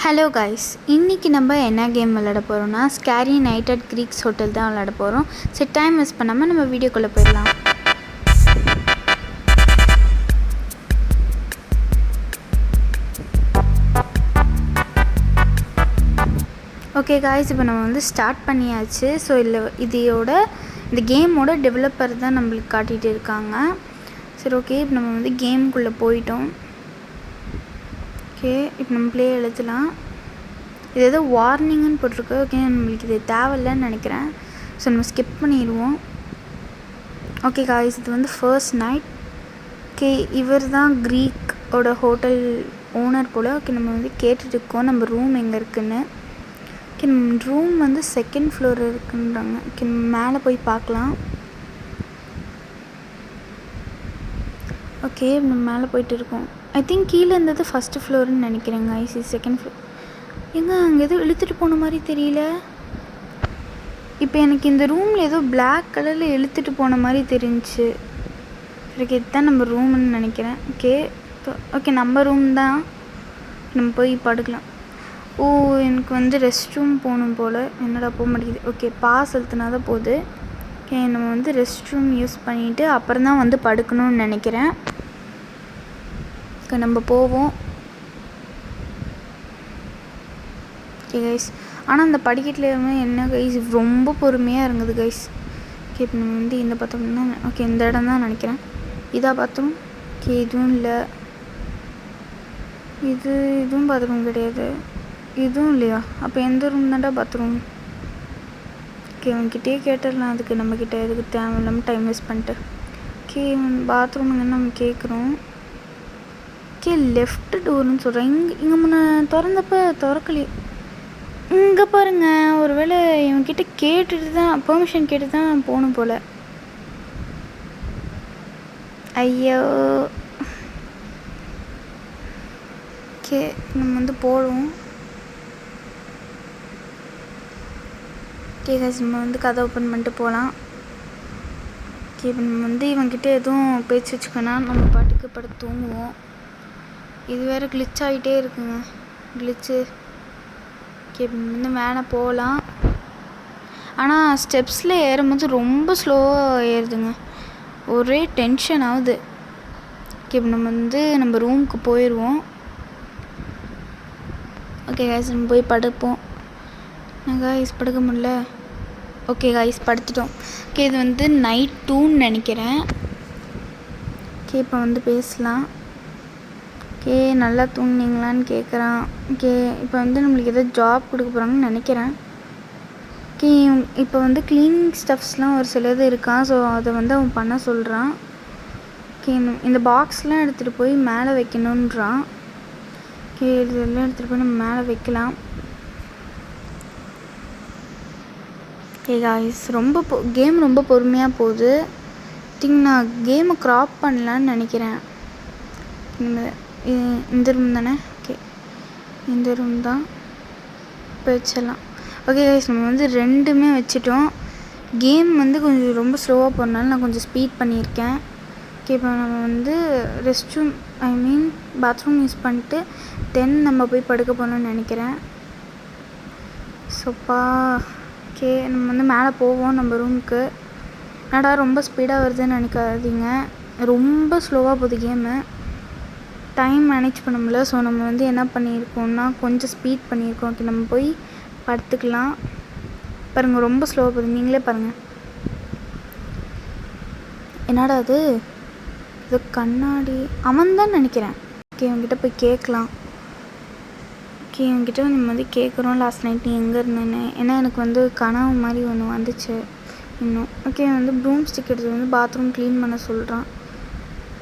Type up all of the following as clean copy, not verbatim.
Hello guys, இன்றைக்கி நம்ம என்ன கேம் விளையாட போகிறோம்னா scary night at Greeks hotel தான் விளையாட போகிறோம். சரி, டைம் மிஸ் பண்ணாமல் நம்ம வீடியோக்குள்ளே போயிடலாம். ஓகே காய்ஸ், இப்போ நம்ம வந்து ஸ்டார்ட் பண்ணியாச்சு. ஸோ இந்த கேமோட டெவலப்பர் தான் நம்மளுக்கு காட்டிகிட்டு இருக்காங்க. சரி, ஓகே, இப்போ நம்ம வந்து கேமுக்குள்ளே போயிட்டோம். ஓகே, இப்போ நம்ம ப்ளே எழுதலாம். இது ஏதோ வார்னிங்னு போட்டிருக்கு. ஓகே, நம்மளுக்கு இது தேவையில்லைன்னு நினைக்கிறேன். ஸோ நம்ம ஸ்கிப் பண்ணிடுவோம். ஓகே காய்ஸ், இது வந்து ஃபர்ஸ்ட் நைட். ஓகே, இவர் தான் க்ரீக்கோட ஹோட்டல் ஓனர் போல். ஓகே, நம்ம வந்து கேட்டுட்ருக்கோம் நம்ம ரூம் எங்கே இருக்குதுன்னு. ஓகே, நம்ம ரூம் வந்து செகண்ட் ஃப்ளோர் இருக்குன்றாங்க. ஓகே, நம்ம மேலே போய் பார்க்கலாம். ஓகே, நம்ம மேலே போய்ட்டு இருக்கோம். ஐ திங்க் கீழே இருந்தது ஃபஸ்ட்டு ஃப்ளோர்னு நினைக்கிறேங்க. I see second floor. ஏங்க, அங்கே எதுவும் இழுத்துட்டு போன மாதிரி தெரியல. இப்போ எனக்கு இந்த ரூமில் ஏதோ பிளாக் கலரில் இழுத்துட்டு போன மாதிரி தெரிஞ்சிச்சு. ஓகே, இதுதான் நம்ம ரூம்னு நினைக்கிறேன். ஓகே, நம்ம ரூம் தான். நம்ம போய் படுக்கலாம். ஓ, எனக்கு வந்து ரெஸ்ட் ரூம் போகணும் போல். என்னடா போக மாட்டேங்குது. ஓகே, பாஸ் எழுத்துனா தான் போகுது. ஓகே, நம்ம வந்து ரெஸ்ட் ரூம் யூஸ் பண்ணிவிட்டு அப்புறம் தான் வந்து படுக்கணும்னு நினைக்கிறேன். ஓகே, நம்ம போவோம். ஓகே கைஸ், ஆனால் அந்த படிக்கட்டில் என்ன கைஸ் ரொம்ப பொறுமையாக இருந்தது கைஸ். ஓகே, இப்போ நம்ம வந்து இந்த பாத்ரூம் தான். ஓகே, இந்த இடம் தான் நினைக்கிறேன். இதாக பாத்ரூம். ஓகே, இதுவும் இல்லை. இதுவும் பாத்ரூம் கிடையாது. இதுவும் இல்லையா? அப்போ எந்த ரூம் தான்டா பாத்ரூம்? ஓகே, அவன்கிட்டே கேட்டுடலாம். அதுக்கு நம்மக்கிட்ட எதுக்கு தேவையில்லாமல் டைம் வேஸ்ட் பண்ணிட்டு. ஓகே, பாத்ரூமுங்க நம்ம கேட்குறோம். ஓகே, லெஃப்ட் டோர்னு சொல்கிறேன். இங்கே முன்னே திறந்தப்போ திறக்கலையே. இங்கே பாருங்கள், ஒரு வேளை இவன்கிட்ட கேட்டுட்டு தான் பெர்மிஷன் கேட்டு தான் போகணும் போல். ஐயோ. ஓகே, நம்ம வந்து போடுவோம். ஓகே கைஸ், நம்ம வந்து கதை ஓப்பன் பண்ணிட்டு போகலாம். ஓகே, இப்போ நம்ம வந்து இவன்கிட்ட எதுவும் பேச்சு வச்சுக்கோன்னா நம்ம பாட்டுக்கு படுத்து தூங்குவோம். இது வேறு கிளிச் ஆகிட்டே இருக்குங்க, கிளிச்சு. ஓகே, வந்து மேலே போகலாம். ஆனால் ஸ்டெப்ஸில் ஏறும்போது ரொம்ப ஸ்லோவாக ஏறுதுங்க. ஒரே டென்ஷன் ஆகுது. ஓகே, இப்போ நம்ம வந்து நம்ம ரூமுக்கு போயிடுவோம். ஓகே காய்ஸ், நம்ம போய் படுப்போம். காய்ஸ் படுக்க முடியல. Okay guys, படுத்துட்டோம். ஓகே, இது வந்து நைட் 2ன்னு நினைக்கிறேன். ஓகே, இப்போ வந்து பேசலாம். ஓகே, நல்லா தூங்குனீங்களான்னு கேட்குறான். ஓகே, இப்போ வந்து நம்மளுக்கு ஏதோ ஜாப் கொடுக்க போகிறாங்கன்னு நினைக்கிறேன். ஓகே, இப்போ வந்து க்ளீனிங் ஸ்டஃப்ஸ்லாம் ஒரு சிலது இருக்கான். ஸோ அதை வந்து அவன் பண்ண சொல்கிறான். ஓகே, இந்த பாக்ஸ்லாம் எடுத்துகிட்டு போய் மேலே வைக்கணுன்றான். ஓகே, இதெல்லாம் எடுத்துகிட்டு போய் நம்ம மேலே வைக்கலாம். ஓகே காய்ஸ், கேம் ரொம்ப பொறுமையாக போகுது. திங்க் நான் கேமை க்ராப் பண்ணலான்னு நினைக்கிறேன். இந்த ரூம் தானே? ஓகே, இந்த ரூம் தான். இப்போ வச்சிடலாம். ஓகே கைஸ், நம்ம வந்து ரெண்டுமே வச்சுட்டோம். கேம் வந்து கொஞ்சம் ரொம்ப ஸ்லோவாக போகிறனால நான் கொஞ்சம் ஸ்பீட் பண்ணியிருக்கேன். ஓகே, இப்போ நம்ம வந்து ரெஸ்ட் ரூம் பாத்ரூம் யூஸ் பண்ணிட்டு தென் நம்ம போய் படுக்க போகணுன்னு நினைக்கிறேன். சோப்பா. ஓகே, நம்ம வந்து மேலே போவோம் நம்ம ரூமுக்கு. என்னடா ரொம்ப ஸ்பீடாக வருதுன்னு நினைக்காதீங்க, ரொம்ப ஸ்லோவாக போகுது கேமு. டைம் மேனேஜ் பண்ண முடியல. ஸோ நம்ம வந்து என்ன பண்ணியிருக்கோம்னா கொஞ்சம் ஸ்பீட் பண்ணியிருக்கோம். ஓகே, நம்ம போய் படுத்துக்கலாம். பாருங்கள், ரொம்ப ஸ்லோவாக போகுது. நீங்களே பாருங்கள். என்னடா அது? இது கண்ணாடி அவன் தான் நினைக்கிறேன். ஓகே, அவன்கிட்ட போய் கேட்கலாம். ஓகே, அவன்கிட்ட நம்ம வந்து கேட்குறோம் லாஸ்ட் நைட் நீ எங்கே இருந்தேன்னு. ஏன்னா எனக்கு வந்து கனவு மாதிரி ஒன்று வந்துச்சு இன்னும். ஓகே, வந்து ப்ரூம் ஸ்டிக் எடுத்து வந்து பாத்ரூம் க்ளீன் பண்ண சொல்கிறான்.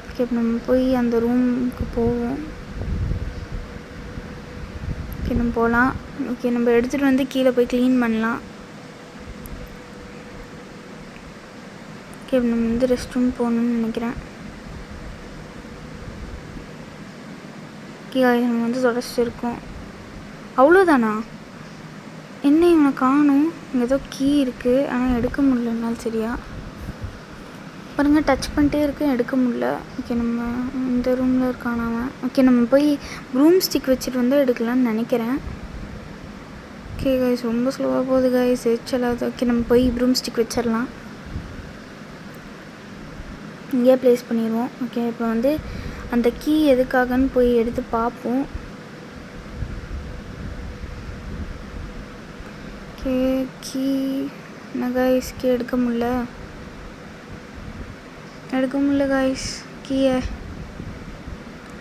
ஓகே, இப்போ நம்ம போய் அந்த ரூமுக்கு போவோம். ஓகே, நம்ம போகலாம். ஓகே, நம்ம எடுத்துகிட்டு வந்து கீழே போய் க்ளீன் பண்ணலாம். ஓகே, நம்ம வந்து ரெஸ்ட் ரூம் போகணுன்னு நினைக்கிறேன். ஓகே, நம்ம வந்து தொடச்சிருக்கோம். அவ்வளோதானா? என்ன இவனை காணும்? இங்கே ஏதோ கீ இருக்குது, ஆனால் எடுக்க முடியலனாலும் சரியா. பாருங்கள் டச் பண்ணிட்டே இருக்கேன், எடுக்க முடியல. ஓகே நம்ம இந்த ரூமில் இருக்கான் அவன். ஓகே நம்ம போய் ப்ரூம் ஸ்டிக் வச்சுட்டு வந்து எடுக்கலான்னு நினைக்கிறேன். ஓகே கைஸ் ரொம்ப ஸ்லோவாக போகுது கைஸ், எரிச்சலாகுது. ஓகே நம்ம போய் ப்ரூம் ஸ்டிக் வச்சிடலாம், இங்கேயே ப்ளேஸ் பண்ணிடுவோம். ஓகே இப்போ வந்து அந்த கீ எதுக்காகன்னு போய் எடுத்து பார்ப்போம். ஓகே கீ என்ன கைஸ், கீ எடுக்க முடியல கைஸ் கீயை.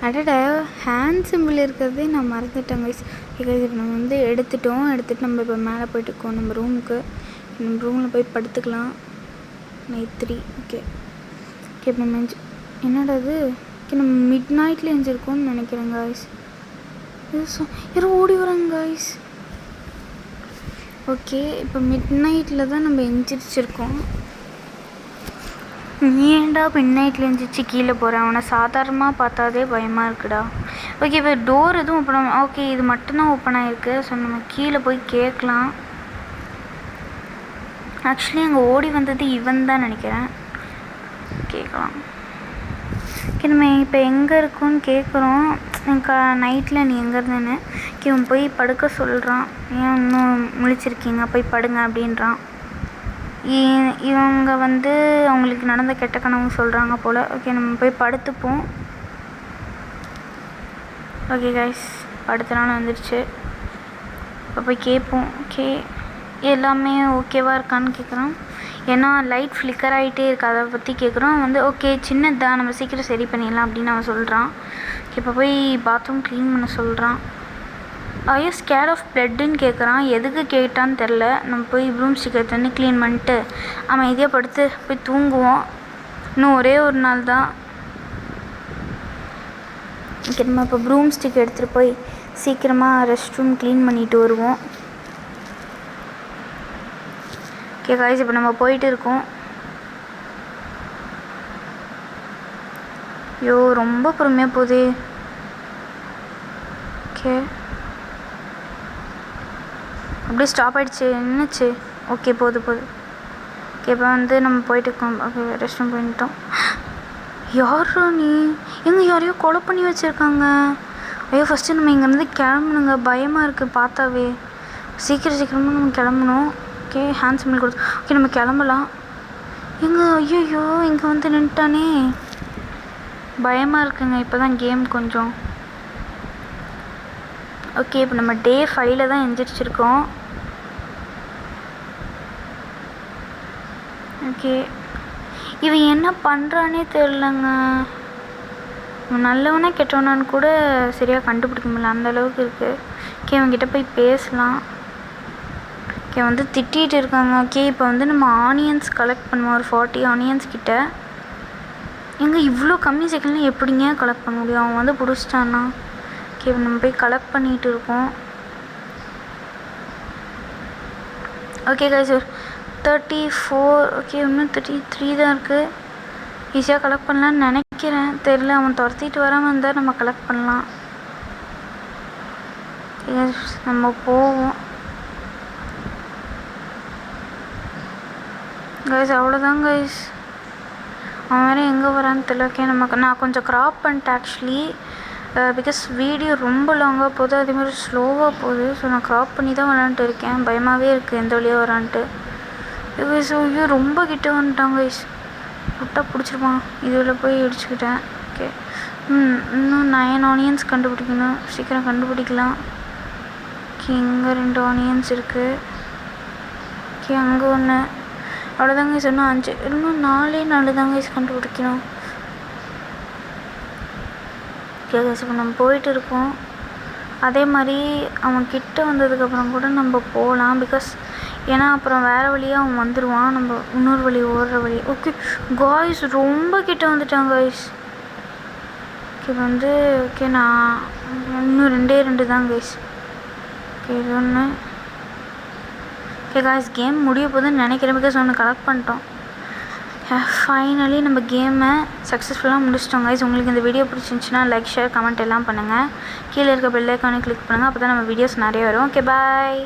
அடடா ஹேண்ட் சிம்பிள் இருக்கிறதே நான் மறந்துட்டேன் கைஸ். ஓகே இப்போ நம்ம வந்து எடுத்துகிட்டு நம்ம இப்போ மேலே போய்ட்டு இருக்கோம் நம்ம ரூமுக்கு. நம்ம ரூமில் போய் படுத்துக்கலாம். நைட் 3. ஓகே இப்போ என்னடா இது. ஓகே நம்ம மிட் நைட்டில் எழுந்திருக்கோம்னு நினைக்கிறேன் கைஸ். யாரும் ஓடி வராங்க கைஸ். ஓகே இப்போ மிட் நைட்டில் தான் நம்ம எந்திரிச்சிருக்கோம். ஏன்டா மிட் நைட்டில் எழுந்திரிச்சு கீழே போகிறேன், அவனை சாதாரணமாக பார்த்தாதே பயமாக இருக்குடா. ஓகே இப்போ டோர் எதுவும் ஓப்பன், ஓகே இது மட்டும்தான் ஓப்பன் ஆகிருக்கு. ஸோ நம்ம கீழே போய் கேட்கலாம். ஆக்சுவலி அங்கே ஓடி வந்தது இவன் தான் நினைக்கிறேன். கேட்கலாம். ஓகே நம்ம இப்போ எங்கே இருக்கோன்னு கேட்குறோம். எனக்கு நைட்டில் நீ எங்கே இருந்தேன்னு. ஓகே இவன் போய் படுக்க சொல்கிறான். ஏன் இன்னும் முழிச்சிருக்கீங்க, போய் படுங்க அப்படின்றான். இவங்க வந்து அவங்களுக்கு நடந்த கெட்ட கனவு சொல்கிறாங்க போல். ஓகே நம்ம போய் படுத்துப்போம். ஓகே கைஸ் படுத்துனாலும் வந்துடுச்சு. இப்போ போய் கேட்போம். ஓகே எல்லாமே ஓகேவாக இருக்கான்னு கேட்குறோம். ஏன்னா லைட் ஃப்ளிக்கர் ஆகிட்டே இருக்கு, அதை பற்றி கேட்குறோம். வந்து ஓகே சின்னதான் நம்ம சீக்கிரம் சரி பண்ணிடலாம் அப்படின்னு அவன் சொல்கிறான். இப்போ போய் பாத்ரூம் க்ளீன் பண்ண சொல்கிறான். ஐயோ ஸ்கேர் ஆஃப் பிளட்டுன்னு கேட்குறான். எதுக்கு கேட்டான்னு தெரில. நம்ம போய் ப்ரூம் ஸ்டிக் எடுத்து க்ளீன் பண்ணிட்டு அமைதியாக படுத்து போய் தூங்குவோம். இன்னும் ஒரே ஒரு நாள் தான். ஓகே நம்ம இப்போ ப்ரூம் ஸ்டிக் எடுத்துகிட்டு போய் சீக்கிரமாக ரெஸ்ட் ரூம் க்ளீன் பண்ணிட்டு வருவோம். ஓகே காய்ஸ் இப்போ நம்ம போயிட்டு இருக்கோம். ஐயோ ரொம்ப பொறுமையாக போகுது. ஓகே அப்படியே ஸ்டாப் ஆகிடுச்சு, என்னச்சு? ஓகே போகுது. ஓகே இப்போ வந்து நம்ம போயிட்டு இருக்கோம். ஓகே ரெஸ்ட் ரூம் போயிட்டோம். யாரோ நீ எங்கே யாரையோ கொலை பண்ணி வச்சுருக்காங்க. ஐயோ ஃபஸ்ட்டு நம்ம இங்கேருந்து கிளம்பணுங்க, பயமாக இருக்குது பார்த்தாவே. சீக்கிரமாக நம்ம கிளம்பணும். ஓகே ஹேண்ட் சிம்பிள் கொடுத்து ஓகே நம்ம கிளம்பலாம். எங்கே ஐயோ இங்கே வந்து நின்ட்டானே, பயமாக இருக்குங்க. இப்போ தான் கேம் கொஞ்சம் ஓகே. இப்போ நம்ம டே 5 தான் எந்திரிச்சிருக்கோம். ஓகே இவன் என்ன பண்ணுறானே தெரிலங்க. நல்லவனா கெட்டவனான்னு கூட சரியாக கண்டுபிடிக்க முடியல, அந்தளவுக்கு இருக்குது. ஓகே அவங்ககிட்ட போய் பேசலாம். ஓகே வந்து திட்டிகிட்டு இருக்காங்க. ஓகே இப்போ வந்து நம்ம ஆனியன்ஸ் கலெக்ட் பண்ணுவோம், ஒரு 40 ஆனியன்ஸ் கிட்ட. எங்கே இவ்வளோ கம்மி செகண்ட்ல எப்படிங்க கலெக்ட் பண்ண முடியும், அவன் வந்து பிடிச்சிட்டான்னா. ஓகே இப்போ நம்ம போய் கலெக்ட் பண்ணிகிட்டு இருக்கோம். ஓகே கைஸ் 34 ஓகே இன்னும் 33 தான் இருக்குது. ஈஸியாக கலெக்ட் பண்ணலான்னு நினைக்கிறேன், தெரில. அவன் துரத்திட்டு வராமல் இருந்தால் நம்ம கலெக்ட் பண்ணலாம். நம்ம போவோம் கைஸ். அவ்வளோதான் கைஸ், அவன் வேறு எங்கே வரான்னு தெரியல. ஓகே நான் கொஞ்சம் க்ராப் பண்ணிட்டேன் ஆக்சுவலி, பிகாஸ் வீடியோ ரொம்ப லாங்காக போகுது, அதேமாதிரி ஸ்லோவாக போகுது. ஸோ நான் க்ராப் பண்ணி தான் விளாண்டுட்டு இருக்கேன். பயமாகவே இருக்குது எந்த வழியாக வரான்ட்டு. ஸோ ஐயோ ரொம்ப கிட்ட வந்துட்டாங்க கைஸ், விட்டா பிடிச்சிருப்பான். இதில் போய் இடிச்சுக்கிட்டேன். ஓகே இன்னும் 9 ஆனியன்ஸ் கண்டுபிடிக்கணும், சீக்கிரம் கண்டுபிடிக்கலாம். ஓகே இங்கே 2 ஆனியன்ஸ் இருக்குது. ஓகே அங்கே ஒன்று. அவ்வளோதாங்க கைஸ், இன்னும் 5, இன்னும் 4 தாங்க கைஸ் கண்டுபிடிக்கணும். ஓகே கைஸ் இப்போ நம்ம போயிட்டு இருக்கோம். அதே மாதிரி அவன் கிட்ட வந்ததுக்கப்புறம் கூட நம்ம போகலாம், பிகாஸ் ஏன்னா அப்புறம் வேறு வழியாக அவன் வந்துடுவான், நம்ம இன்னொரு வழி ஓடுற வழி. ஓகே காய்ஸ் ரொம்ப கிட்ட வந்துட்டான் காய்ஸ். ஓகே வந்து ஓகே நான் இன்னும் 2 தான் கைஸ். ஓகே இது ஒன்று. ஓகே காய்ஸ் கேம் முடிய போகுதுன்னு நினைக்கிறேன், பிகாஸ் ஒன்று கலெக்ட் பண்ணிட்டோம். ஃபைனலி நம்ம கேமை சக்ஸஸ்ஃபுல்லாக முடிச்சிட்டோம் கைஸ். உங்களுக்கு இந்த வீடியோ பிடிச்சிருந்துச்சின்னா லைக் ஷேர் கமெண்ட் எல்லாம் பண்ணுங்கள். கீழே இருக்க பெல் ஐக்கானை கிளிக் பண்ணுங்கள், அப்போ தான் நம்ம வீடியோஸ் நிறைய வரும். Okay bye.